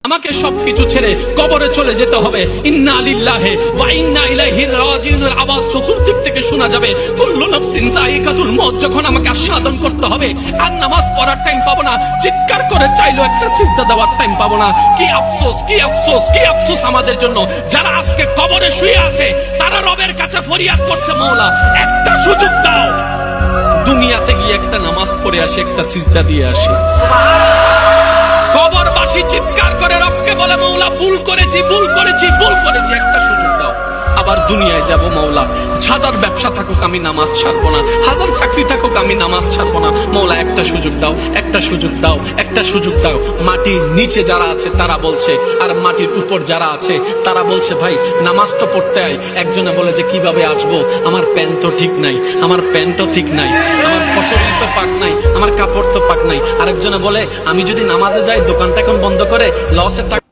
আমাকে সবকিছু ছেড়ে কবরে চলে যেতে হবে। ইন্না লিল্লাহি ওয়া ইন্না ইলাইহি রাজিউনের আওয়াজ চতুর্দিক থেকে শোনা যাবে। কুল্লু নাফসিন যায়িকাতুল মউত। যখন আমাকে আস্বাদন করতে হবে, আর নামাজ পড়ার টাইম পাবো না, চিৎকার করে চাইলো একটা সিজদা দেওয়ার টাইম পাবো না। কি আফসোস, কি আফসোস, কি আফসোস আমাদের জন্য, যারা আজকে কবরে শুয়ে আছে, তারা রবের কাছে ফরিয়াদ করছে, মাওলা একটা সুযোগ দাও, দুনিয়াতে গিয়ে একটা নামাজ পড়ে আসে, একটা সিজদা দিয়ে আসে। কবরবাসী চিৎকার করে রবকে বলে, মাওলা ভুল করেছি, ভুল করেছি, ভুল করেছি, একটা সুযোগ দাও। আবার দুনিয়ায় যাব, মাওলা হাজার ব্যবসা থাকুক আমি নামাজ ছাড়বো না, হাজার চাকরি থাকুক আমি নামাজ ছাড়বো না, মাওলা একটা সুযোগ দাও, একটা সুযোগ দাও, একটা সুযোগ দাও। মাটির নিচে যারা আছে তারা বলছে, আর মাটির উপর যারা আছে তারা বলছে, ভাই নামাজ তো পড়তে আয়। একজনে বলে যে কিভাবে আসবো, আমার প্যান্ট তো ঠিক নাই, আমার প্যান্টও ঠিক নাই, আমার শরীর তো পাক নাই, আমার কাপড় তো পাক নাই। আরেকজনে বলে, আমি যদি নামাজে যাই দোকানটা এখন বন্ধ করে লসের টাকা